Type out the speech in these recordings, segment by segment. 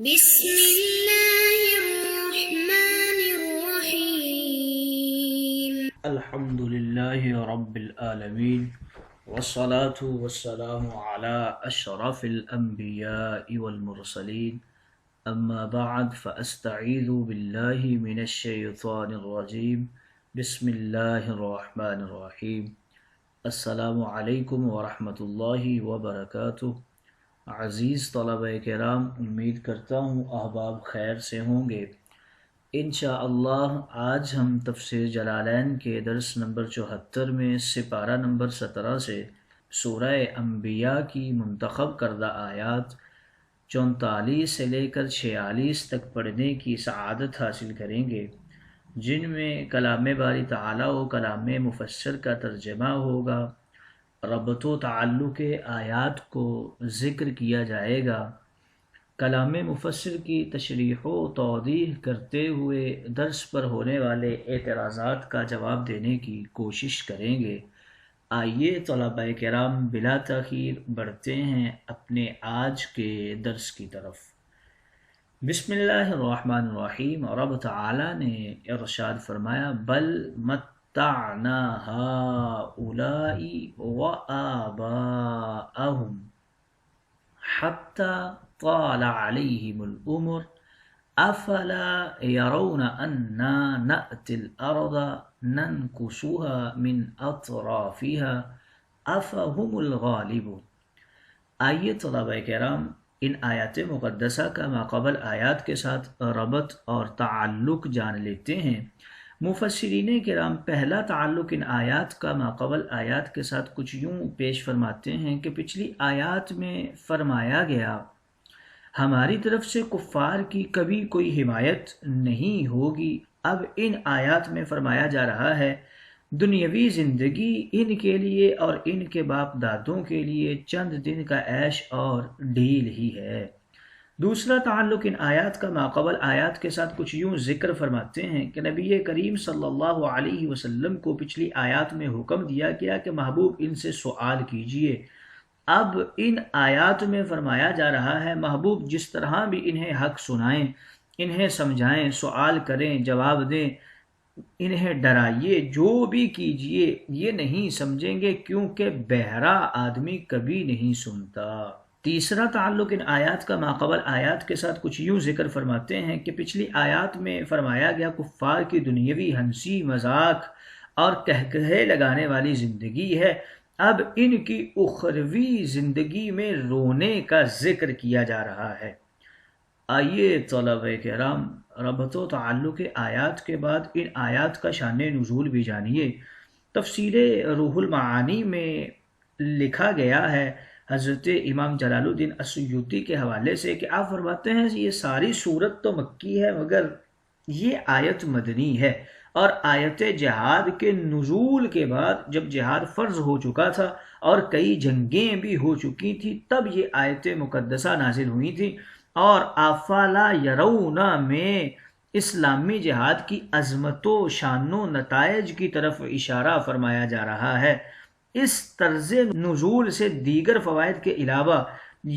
بسم الله الرحمن الرحيم. الحمد لله رب العالمين والصلاة والسلام على أشرف الأنبياء والمرسلين أما بعد فأستعيذ بالله من الشيطان الرجيم بسم الله الرحمن الرحيم السلام علیکم ورحمۃ اللہ وبرکاتہ۔ عزیز طلبہ کرام، امید کرتا ہوں احباب خیر سے ہوں گے۔ انشاءاللہ آج ہم تفسیر جلالین کے درس نمبر 74 میں سپارہ نمبر 17 سے سورہ انبیاء کی منتخب کردہ آیات 44 سے لے کر 46 تک پڑھنے کی سعادت حاصل کریں گے، جن میں کلام باری تعالی و کلام مفسر کا ترجمہ ہوگا، ربط و تعلق آیات کو ذکر کیا جائے گا، کلام مفسر کی تشریح و توضیح کرتے ہوئے درس پر ہونے والے اعتراضات کا جواب دینے کی کوشش کریں گے۔ آئیے طلبہ کرام بلا تاخیر بڑھتے ہیں اپنے آج کے درس کی طرف۔ بسم اللہ الرحمن الرحیم۔ رب تعالی نے ارشاد فرمایا، بل متعنا ہؤلاء وآباءهم حتی طال علیہم العمر افلا یرون انا نأتی الارض ننکسها من اطرافها افهم الغالبون۔ آئیے طلبہ کرام ان آیات مقدسہ کا ماقبل آیات کے ساتھ ربط اور تعلق جان لیتے ہیں۔ مفسرین کرام پہلا تعلق ان آیات کا ماقبل آیات کے ساتھ کچھ یوں پیش فرماتے ہیں کہ پچھلی آیات میں فرمایا گیا ہماری طرف سے کفار کی کبھی کوئی حمایت نہیں ہوگی، اب ان آیات میں فرمایا جا رہا ہے دنیاوی زندگی ان کے لیے اور ان کے باپ دادوں کے لیے چند دن کا عیش اور ڈھیل ہی ہے۔ دوسرا تعلق ان آیات کا ماقبل آیات کے ساتھ کچھ یوں ذکر فرماتے ہیں کہ نبی کریم صلی اللہ علیہ وسلم کو پچھلی آیات میں حکم دیا گیا کہ محبوب ان سے سوال کیجئے، اب ان آیات میں فرمایا جا رہا ہے محبوب جس طرح بھی انہیں حق سنائیں، انہیں سمجھائیں، سوال کریں، جواب دیں، انہیں ڈرائیے، جو بھی کیجئے یہ نہیں سمجھیں گے کیونکہ بہرا آدمی کبھی نہیں سنتا۔ تیسرا تعلق ان آیات کا ماقبل آیات کے ساتھ کچھ یوں ذکر فرماتے ہیں کہ پچھلی آیات میں فرمایا گیا کفار کی دنیاوی ہنسی مذاق اور کہکہے لگانے والی زندگی ہے، اب ان کی اخروی زندگی میں رونے کا ذکر کیا جا رہا ہے۔ آئیے طلبہ کرام ربط و تعلق آیات کے بعد ان آیات کا شان نزول بھی جانیے۔ تفسیر روح المعانی میں لکھا گیا ہے حضرت امام جلال الدین السیوطی کے حوالے سے کہ آپ فرماتے ہیں یہ ساری صورت تو مکی ہے مگر یہ آیت مدنی ہے، اور آیت جہاد کے نزول کے بعد جب جہاد فرض ہو چکا تھا اور کئی جنگیں بھی ہو چکی تھی تب یہ آیت مقدسہ نازل ہوئی تھی، اور افلا یرون میں اسلامی جہاد کی عظمت و شان و نتائج کی طرف اشارہ فرمایا جا رہا ہے۔ اس طرز نزول سے دیگر فوائد کے علاوہ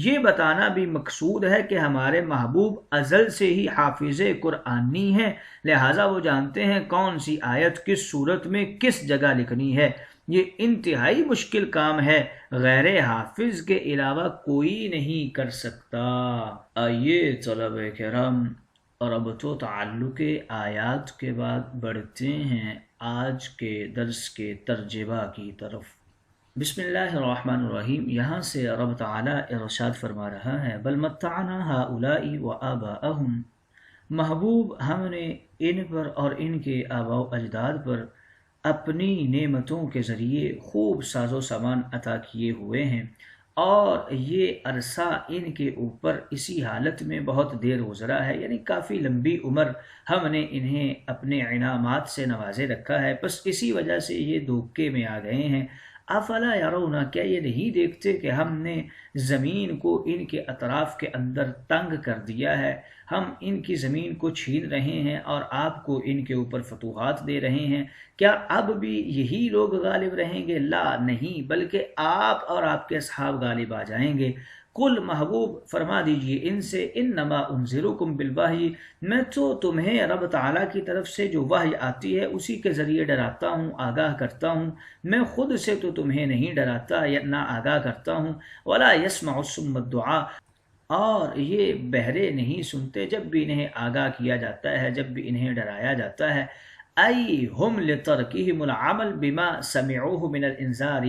یہ بتانا بھی مقصود ہے کہ ہمارے محبوب ازل سے ہی حافظ قرآنی ہیں، لہٰذا وہ جانتے ہیں کون سی آیت کس صورت میں کس جگہ لکھنی ہے۔ یہ انتہائی مشکل کام ہے، غیر حافظ کے علاوہ کوئی نہیں کر سکتا۔ آئیے طلبہ کرام ربط و تعلق آیات کے بعد بڑھتے ہیں آج کے درس کے ترجمہ کی طرف۔ بسم اللہ الرحمن الرحیم۔ یہاں سے رب تعالی ارشاد فرما رہا ہے بل متعنا ہؤلاء وآباءهم، محبوب ہم نے ان پر اور ان کے آباء و اجداد پر اپنی نعمتوں کے ذریعے خوب ساز و سامان عطا کیے ہوئے ہیں، اور یہ عرصہ ان کے اوپر اسی حالت میں بہت دیر گزرا ہے، یعنی کافی لمبی عمر ہم نے انہیں اپنے انعامات سے نوازے رکھا ہے، بس اسی وجہ سے یہ دھوکے میں آ گئے ہیں۔ افلا یرون، کیا یہ نہیں دیکھتے کہ ہم نے زمین کو ان کے اطراف کے اندر تنگ کر دیا ہے، ہم ان کی زمین کو چھین رہے ہیں اور آپ کو ان کے اوپر فتوحات دے رہے ہیں، کیا اب بھی یہی لوگ غالب رہیں گے؟ لا، نہیں، بلکہ آپ اور آپ کے اصحاب غالب آ جائیں گے۔ کل محبوب فرما دیجئے ان سے انما انذرکم بالوحی، میں تو تمہیں رب تعالیٰ کی طرف سے جو وحی آتی ہے اسی کے ذریعے ڈراتا ہوں، آگاہ کرتا ہوں، میں خود سے تو تمہیں نہیں ڈراتا یا نہ آگاہ کرتا ہوں۔ ولا یسمع الصم الدعاء، اور یہ بہرے نہیں سنتے جب بھی انہیں آگاہ کیا جاتا ہے، جب بھی انہیں ڈرایا جاتا ہے۔ ای ہم لترکہم العمل بما سمعوہ من الانذار،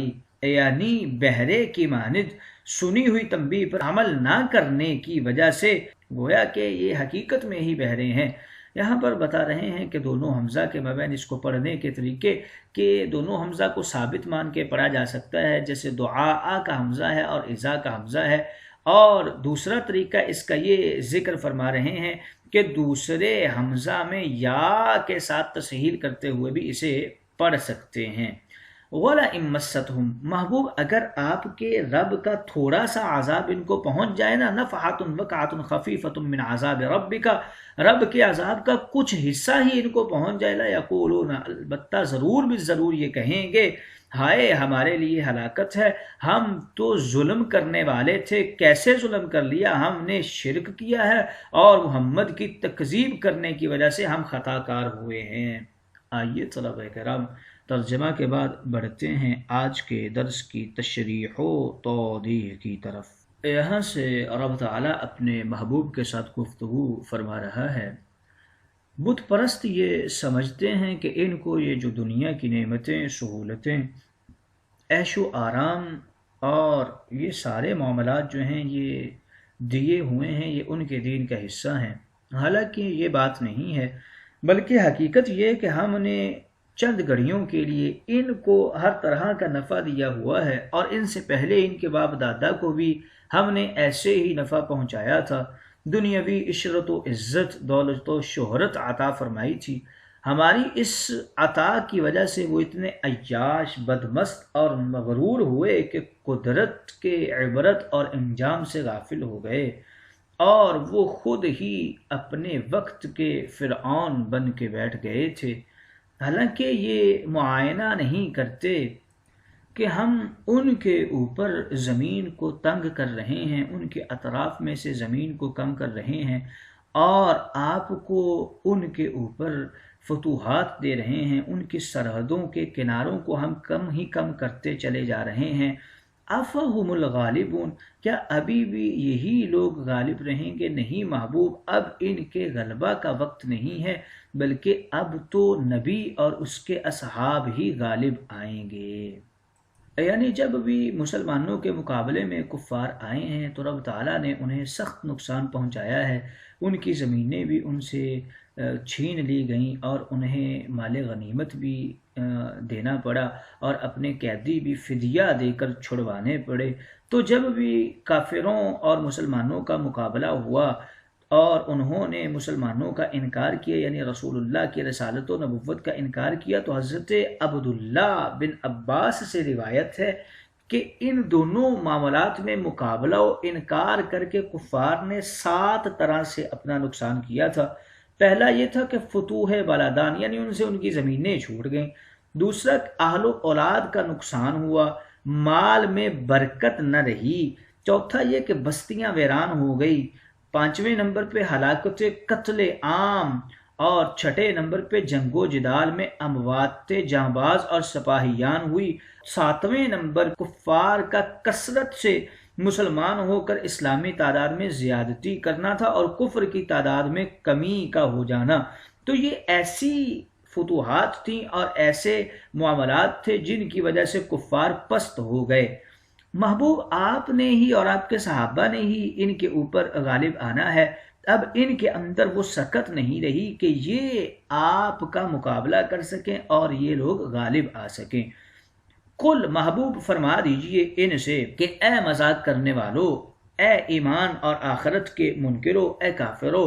یعنی بہرے کی مانند سنی ہوئی تنبیہ پر عمل نہ کرنے کی وجہ سے، گویا کہ یہ حقیقت میں ہی بہرے ہیں۔ یہاں پر بتا رہے ہیں کہ دونوں حمزہ کے مابین اس کو پڑھنے کے طریقے کہ دونوں حمزہ کو ثابت مان کے پڑھا جا سکتا ہے، جیسے دعا کا حمزہ ہے اور اذا کا حمزہ ہے، اور دوسرا طریقہ اس کا یہ ذکر فرما رہے ہیں کہ دوسرے حمزہ میں یا کے ساتھ تسہیل کرتے ہوئے بھی اسے پڑھ سکتے ہیں۔ وَلَئِن مَسَّتْهُمْ، محبوب اگر آپ کے رب کا تھوڑا سا عذاب ان کو پہنچ جائے نا، نفحۃ وقعۃ خفیفۃ من عذاب ربک، رب کے عذاب کا کچھ حصہ ہی ان کو پہنچ جائے، لَيَقُولُونَ، البتہ ضرور بھی ضرور یہ کہیں گے، ہائے ہمارے لیے ہلاکت ہے، ہم تو ظلم کرنے والے تھے، کیسے ظلم کر لیا، ہم نے شرک کیا ہے اور محمد کی تکذیب کرنے کی وجہ سے ہم خطا کار ہوئے ہیں۔ آئیے طلبہ کرام ترجمہ کے بعد بڑھتے ہیں آج کے درس کی تشریح و توضیح کی طرف۔ یہاں سے رب تعالیٰ اپنے محبوب کے ساتھ گفتگو فرما رہا ہے۔ بت پرست یہ سمجھتے ہیں کہ ان کو یہ جو دنیا کی نعمتیں، سہولتیں، عیش و آرام اور یہ سارے معاملات جو ہیں یہ دیے ہوئے ہیں، یہ ان کے دین کا حصہ ہیں۔ حالانکہ یہ بات نہیں ہے، بلکہ حقیقت یہ کہ ہم نے چند گھڑیوں کے لیے ان کو ہر طرح کا نفع دیا ہوا ہے، اور ان سے پہلے ان کے باپ دادا کو بھی ہم نے ایسے ہی نفع پہنچایا تھا، دنیاوی عشرت و عزت، دولت و شہرت عطا فرمائی تھی۔ ہماری اس عطا کی وجہ سے وہ اتنے عیاش، بدمست اور مغرور ہوئے کہ قدرت کے عبرت اور انجام سے غافل ہو گئے، اور وہ خود ہی اپنے وقت کے فرعون بن کے بیٹھ گئے تھے۔ حالانکہ یہ معائنہ نہیں کرتے کہ ہم ان کے اوپر زمین کو تنگ کر رہے ہیں، ان کے اطراف میں سے زمین کو کم کر رہے ہیں، اور آپ کو ان کے اوپر فتوحات دے رہے ہیں، ان کی سرحدوں کے کناروں کو ہم کم ہی کم کرتے چلے جا رہے ہیں۔ افہم الغالبون، کیا ابھی بھی یہی لوگ غالب رہیں گے؟ نہیں محبوب، اب ان کے غلبہ کا وقت نہیں ہے، بلکہ اب تو نبی اور اس کے اصحاب ہی غالب آئیں گے۔ یعنی جب بھی مسلمانوں کے مقابلے میں کفار آئے ہیں تو رب تعالیٰ نے انہیں سخت نقصان پہنچایا ہے، ان کی زمینیں بھی ان سے چھین لی گئیں، اور انہیں مال غنیمت بھی دینا پڑا، اور اپنے قیدی بھی فدیہ دے کر چھڑوانے پڑے۔ تو جب بھی کافروں اور مسلمانوں کا مقابلہ ہوا اور انہوں نے مسلمانوں کا انکار کیا، یعنی رسول اللہ کی رسالت و نبوت کا انکار کیا، تو حضرت عبداللہ بن عباس سے روایت ہے کہ ان دونوں معاملات میں مقابلہ و انکار کر کے کفار نے 7 طرح سے اپنا نقصان کیا تھا۔ پہلا یہ تھا کہ فتوح بلادان، یعنی ان سے ان کی زمینیں چھوٹ گئیں۔ دوسرا، اہل و اولاد کا نقصان ہوا، مال میں برکت نہ رہی۔ چوتھا یہ کہ بستیاں ویران ہو گئی۔ 5ویں نمبر پہ ہلاکت قتل عام، اور 6 نمبر پہ جنگ و جدال میں اموات جانباز اور سپاہیان ہوئی۔ 7ویں نمبر کفار کا کثرت سے مسلمان ہو کر اسلامی تعداد میں زیادتی کرنا تھا، اور کفر کی تعداد میں کمی کا ہو جانا۔ تو یہ ایسی فتوحات تھیں اور ایسے معاملات تھے جن کی وجہ سے کفار پست ہو گئے۔ محبوب آپ نے ہی اور آپ کے صحابہ نے ہی ان کے اوپر غالب آنا ہے۔ اب ان کے اندر وہ سکت نہیں رہی کہ یہ آپ کا مقابلہ کر سکیں اور یہ لوگ غالب آ سکیں۔ کل محبوب فرما دیجئے ان سے کہ اے مذاق کرنے والو، اے ایمان اور آخرت کے منکرو، اے کافرو،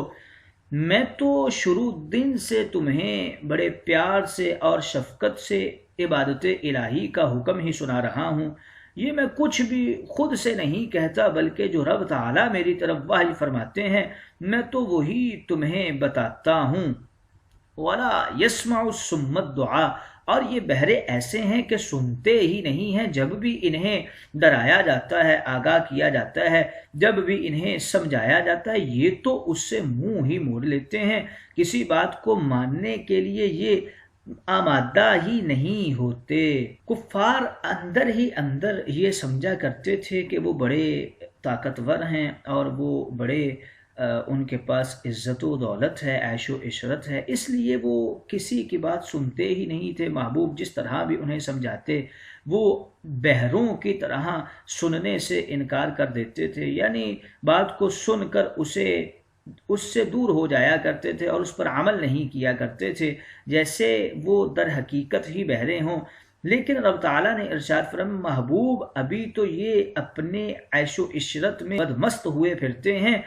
میں تو شروع دن سے تمہیں بڑے پیار سے اور شفقت سے عبادت الہی کا حکم ہی سنا رہا ہوں۔ یہ میں کچھ بھی خود سے نہیں کہتا، بلکہ جو رب تعالیٰ میری طرف وحی فرماتے ہیں میں تو وہی تمہیں بتاتا ہوں۔ وَلَا يَسْمَعُ الصُّمَّ الدُّعَاء، اور یہ بہرے ایسے ہیں کہ سنتے ہی نہیں ہیں، جب بھی انہیں ڈرایا جاتا ہے، آگاہ کیا جاتا ہے، جب بھی انہیں سمجھایا جاتا ہے، یہ تو اس سے منہ ہی موڑ لیتے ہیں، کسی بات کو ماننے کے لیے یہ آمادہ ہی نہیں ہوتے۔ کفار اندر ہی اندر یہ سمجھا کرتے تھے کہ وہ بڑے طاقتور ہیں اور وہ بڑے ان کے پاس عزت و دولت ہے، عیش و عشرت ہے، اس لیے وہ کسی کی بات سنتے ہی نہیں تھے۔ محبوب جس طرح بھی انہیں سمجھاتے وہ بہروں کی طرح سننے سے انکار کر دیتے تھے، یعنی بات کو سن کر اس سے دور ہو جایا کرتے تھے اور اس پر عمل نہیں کیا کرتے تھے، جیسے وہ در حقیقت ہی بہرے ہوں۔ لیکن رب تعالیٰ نے ارشاد فرمایا محبوب ابھی تو یہ اپنے عیش و عشرت میں بدمست ہوئے پھرتے ہیں،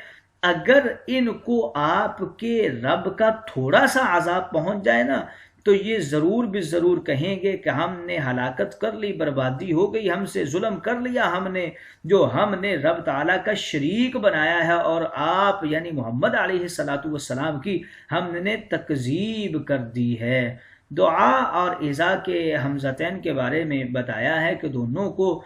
اگر ان کو آپ کے رب کا تھوڑا سا عذاب پہنچ جائے نا تو یہ ضرور بھی ضرور کہیں گے کہ ہم نے ہلاکت کر لی، بربادی ہو گئی، ہم سے ظلم کر لیا ہم نے، جو ہم نے رب تعالیٰ کا شریک بنایا ہے اور آپ یعنی محمد علیہ السلام کی ہم نے تکذیب کر دی ہے۔ دعا اور ایذا کے حمزتین کے بارے میں بتایا ہے کہ دونوں کو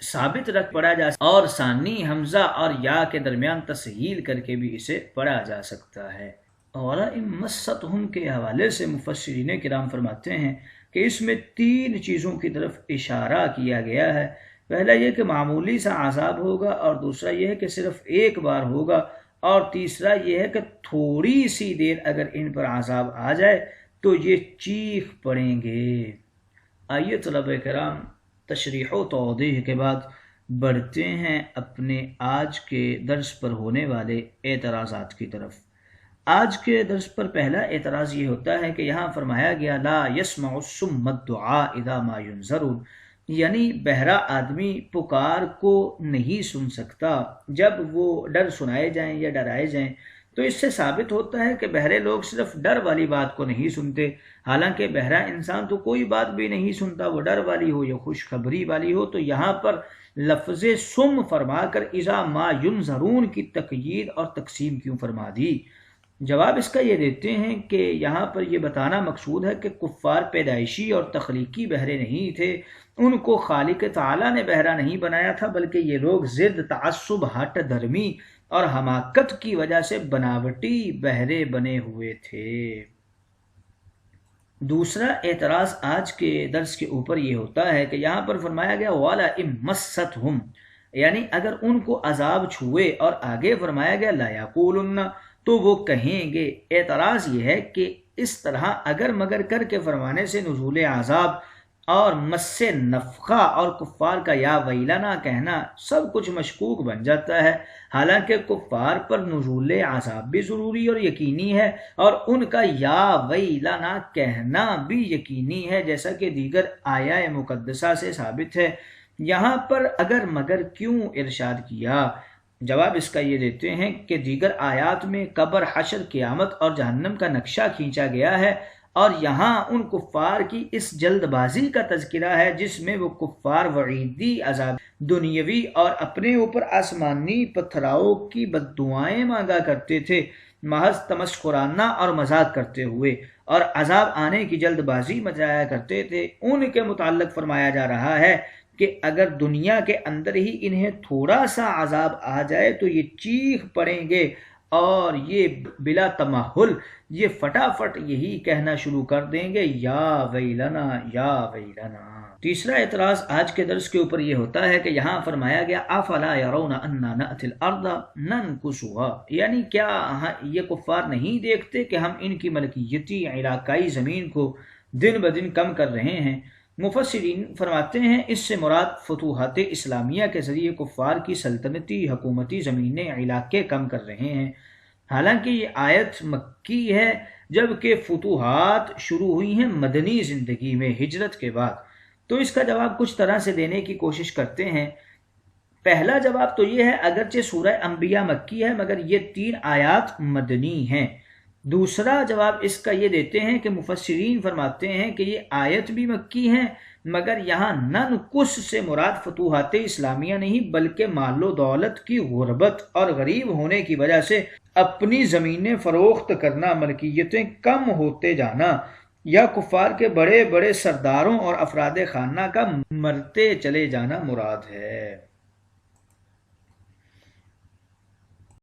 ثابت رکھ پڑھا جا سکتا اور ثانی حمزہ اور یا کے درمیان تسہیل کر کے بھی اسے پڑھا جا سکتا ہے۔ اور مستہم کے حوالے سے مفسرین کرام فرماتے ہیں کہ اس میں 3 چیزوں کی طرف اشارہ کیا گیا ہے۔ پہلا یہ کہ معمولی سا عذاب ہوگا، اور دوسرا یہ ہے کہ صرف ایک بار ہوگا، اور تیسرا یہ ہے کہ تھوڑی سی دیر اگر ان پر عذاب آ جائے تو یہ چیخ پڑیں گے۔ آئیے طلبہ کرام تشریح و توضیح کے بعد بڑھتے ہیں اپنے آج کے درس پر ہونے والے اعتراضات کی طرف۔ آج کے درس پر پہلا اعتراض یہ ہوتا ہے کہ یہاں فرمایا گیا لا یسمع الصم الدعاء اذا ما ينذرون، یعنی بہرا آدمی پکار کو نہیں سن سکتا جب وہ ڈر سنائے جائیں یا ڈرائے جائیں۔ تو اس سے ثابت ہوتا ہے کہ بہرے لوگ صرف ڈر والی بات کو نہیں سنتے، حالانکہ بہرا انسان تو کوئی بات بھی نہیں سنتا، وہ ڈر والی ہو یا خوشخبری والی ہو۔ تو یہاں پر لفظ سم فرما کر اذا ما ینذرون کی تقیید اور تقسیم کیوں فرما دی؟ جواب اس کا یہ دیتے ہیں کہ یہاں پر یہ بتانا مقصود ہے کہ کفار پیدائشی اور تخلیقی بہرے نہیں تھے، ان کو خالق تعالیٰ نے بہرا نہیں بنایا تھا، بلکہ یہ لوگ ضد، تعصب، ہٹ درمی اور حماقت کی وجہ سے بناوٹی بہرے بنے ہوئے تھے۔ دوسرا اعتراض آج کے درس کے اوپر یہ ہوتا ہے کہ یہاں پر فرمایا گیا والا امستہم، یعنی اگر ان کو عذاب چھوئے، اور آگے فرمایا گیا لا یقولن، تو وہ کہیں گے۔ اعتراض یہ ہے کہ اس طرح اگر مگر کر کے فرمانے سے نزول عذاب اور مس نفخہ اور کفار کا یا ویلنا کہنا سب کچھ مشکوک بن جاتا ہے، حالانکہ کفار پر نزول عذاب بھی ضروری اور یقینی ہے، اور ان کا یا ویلنا کہنا بھی یقینی ہے، جیسا کہ دیگر آیہ مقدسہ سے ثابت ہے۔ یہاں پر اگر مگر کیوں ارشاد کیا؟ جواب اس کا یہ دیتے ہیں کہ دیگر آیات میں قبر، حشر، قیامت اور جہنم کا نقشہ کھینچا گیا ہے، اور یہاں ان کفار کی اس جلد بازی کا تذکرہ ہے جس میں وہ کفار وعیدی عذاب دنیاوی اور اپنے اوپر آسمانی پتھراؤ کی بددعائیں مانگا کرتے تھے، محض تمسخرانہ اور مذاق کرتے ہوئے، اور عذاب آنے کی جلد بازی مچایا کرتے تھے۔ ان کے متعلق فرمایا جا رہا ہے کہ اگر دنیا کے اندر ہی انہیں تھوڑا سا عذاب آ جائے تو یہ چیخ پڑیں گے، اور یہ بلا تمہل یہ فٹافٹ یہی کہنا شروع کر دیں گے یا ویلنا یا ویلنا۔ تیسرا اعتراض آج کے درس کے اوپر یہ ہوتا ہے کہ یہاں فرمایا گیا افلا یرون انا نأتی الارض ننکسها، یعنی کیا یہ کفار نہیں دیکھتے کہ ہم ان کی ملکیتی علاقائی زمین کو دن بدن کم کر رہے ہیں؟ مفسرین فرماتے ہیں اس سے مراد فتوحات اسلامیہ کے ذریعے کفار کی سلطنتی حکومتی زمینیں علاقے کم کر رہے ہیں، حالانکہ یہ آیت مکی ہے، جبکہ فتوحات شروع ہوئی ہیں مدنی زندگی میں ہجرت کے بعد۔ تو اس کا جواب کچھ طرح سے دینے کی کوشش کرتے ہیں۔ پہلا جواب تو یہ ہے اگرچہ سورہ انبیاء مکی ہے مگر یہ 3 آیات مدنی ہیں۔ دوسرا جواب اس کا یہ دیتے ہیں کہ مفسرین فرماتے ہیں کہ یہ آیت بھی مکی ہے مگر یہاں ننکس سے مراد فتوحات اسلامیہ نہیں بلکہ مال و دولت کی غربت اور غریب ہونے کی وجہ سے اپنی زمینیں فروخت کرنا، ملکیتیں کم ہوتے جانا، یا کفار کے بڑے بڑے سرداروں اور افراد خانہ کا مرتے چلے جانا مراد ہے۔